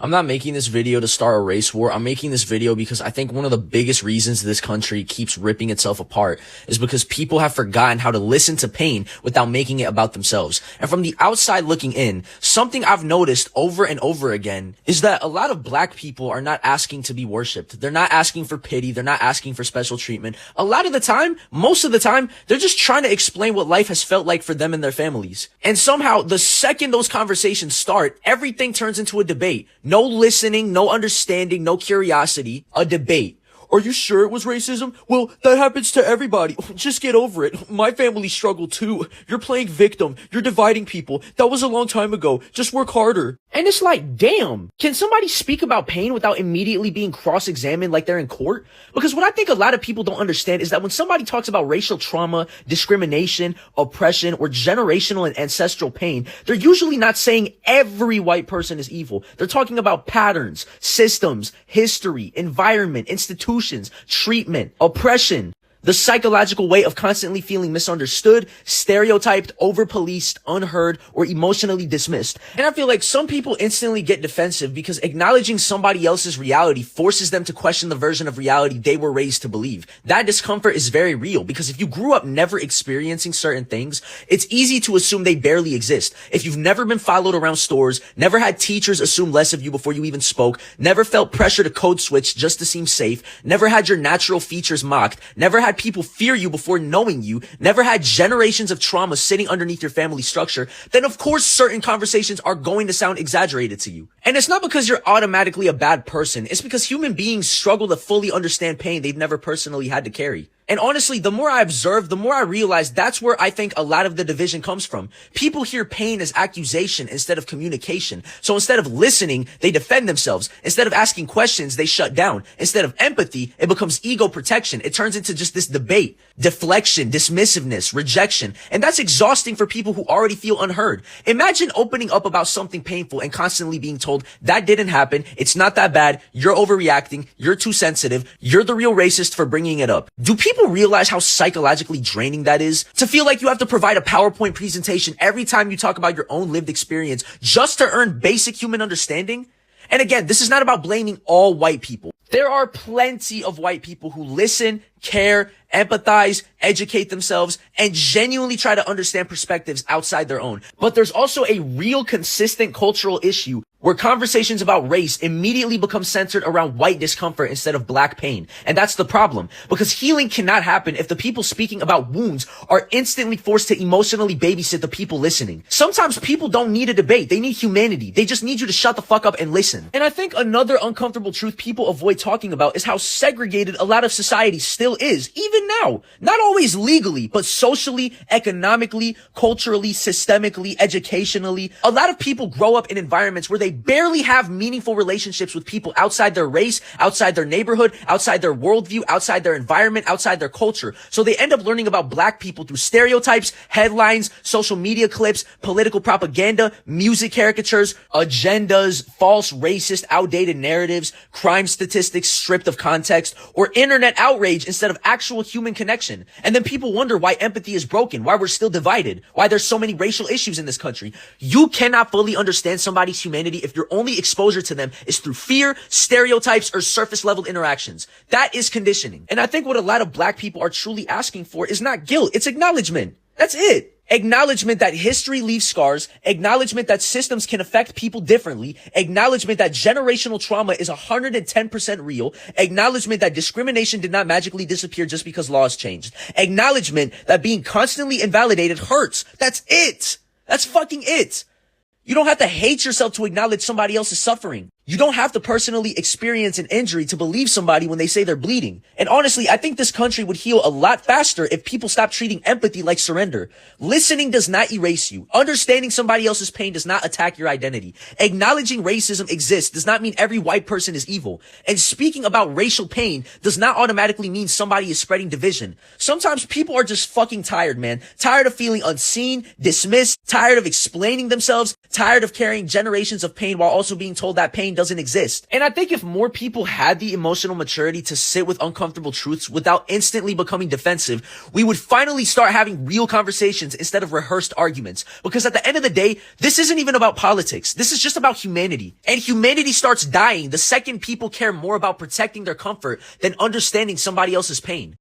I'm not making this video to start a race war. I'm making this video because I think one of the biggest reasons this country keeps ripping itself apart is because people have forgotten how to listen to pain without making it about themselves. And from the outside looking in, something I've noticed over and over again is that a lot of black people are not asking to be worshipped. They're not asking for pity. They're not asking for special treatment. A lot of the time, most of the time, they're just trying to explain what life has felt like for them and their families. And somehow, the second those conversations start, everything turns into a debate. No listening, no understanding, no curiosity, a debate. Are you sure it was racism? Well, that happens to everybody. Just get over it. My family struggled too. You're playing victim. You're dividing people. That was a long time ago. Just work harder. And it's like, damn, can somebody speak about pain without immediately being cross-examined like they're in court? Because what I think a lot of people don't understand is that when somebody talks about racial trauma, discrimination, oppression, or generational and ancestral pain, they're usually not saying every white person is evil. They're talking about patterns, systems, history, environment, institutions, treatment, oppression, the psychological way of constantly feeling misunderstood, stereotyped, over-policed, unheard, or emotionally dismissed. And I feel like some people instantly get defensive because acknowledging somebody else's reality forces them to question the version of reality they were raised to believe. That discomfort is very real because if you grew up never experiencing certain things, it's easy to assume they barely exist. If you've never been followed around stores, never had teachers assume less of you before you even spoke, never felt pressure to code switch just to seem safe, never had your natural features mocked, never had people fear you before knowing you, never had generations of trauma sitting underneath your family structure, then of course certain conversations are going to sound exaggerated to you. And it's not because you're automatically a bad person. It's because human beings struggle to fully understand pain they've never personally had to carry. And honestly, the more I observe, the more I realize that's where I think a lot of the division comes from. People hear pain as accusation instead of communication. So instead of listening, they defend themselves. Instead of asking questions, they shut down. Instead of empathy, it becomes ego protection. It turns into just this debate, deflection, dismissiveness, rejection. And that's exhausting for people who already feel unheard. Imagine opening up about something painful and constantly being told, that didn't happen, it's not that bad, you're overreacting, you're too sensitive, you're the real racist for bringing it up. Do people realize how psychologically draining that is? To feel like you have to provide a PowerPoint presentation every time you talk about your own lived experience just to earn basic human understanding? And again, this is not about blaming all white people. There are plenty of white people who listen, care, empathize, educate themselves, and genuinely try to understand perspectives outside their own. But there's also a real consistent cultural issue where conversations about race immediately become centered around white discomfort instead of black pain. And that's the problem, because healing cannot happen if the people speaking about wounds are instantly forced to emotionally babysit the people listening. Sometimes people don't need a debate. They need humanity. They just need you to shut the fuck up and listen. And I think another uncomfortable truth people avoid talking about is how segregated a lot of society still is, even now. Not always legally, but socially, economically, culturally, systemically, educationally. A lot of people grow up in environments where they barely have meaningful relationships with people outside their race, outside their neighborhood, outside their worldview, outside their environment, outside their culture. So they end up learning about black people through stereotypes, headlines, social media clips, political propaganda, music caricatures, agendas, false, racist, outdated narratives, crime statistics stripped of context, or internet outrage instead of actual human connection. And then people wonder why empathy is broken, why we're still divided, why there's so many racial issues in this country. You cannot fully understand somebody's humanity if your only exposure to them is through fear, stereotypes, or surface level interactions. That is conditioning. And I think what a lot of black people are truly asking for is not guilt, it's acknowledgement. That's it. Acknowledgement that history leaves scars, acknowledgement that systems can affect people differently, acknowledgement that generational trauma is 110% real, acknowledgement that discrimination did not magically disappear just because laws changed, acknowledgement that being constantly invalidated hurts. That's it. That's fucking it. You don't have to hate yourself to acknowledge somebody else's suffering. You don't have to personally experience an injury to believe somebody when they say they're bleeding. And honestly, I think this country would heal a lot faster if people stopped treating empathy like surrender. Listening does not erase you. Understanding somebody else's pain does not attack your identity. Acknowledging racism exists does not mean every white person is evil. And speaking about racial pain does not automatically mean somebody is spreading division. Sometimes people are just fucking tired, man. Tired of feeling unseen, dismissed, tired of explaining themselves, tired of carrying generations of pain while also being told that pain pain doesn't exist. And I think if more people had the emotional maturity to sit with uncomfortable truths without instantly becoming defensive, we would finally start having real conversations instead of rehearsed arguments. Because at the end of the day, this isn't even about politics. This is just about humanity. And humanity starts dying the second people care more about protecting their comfort than understanding somebody else's pain.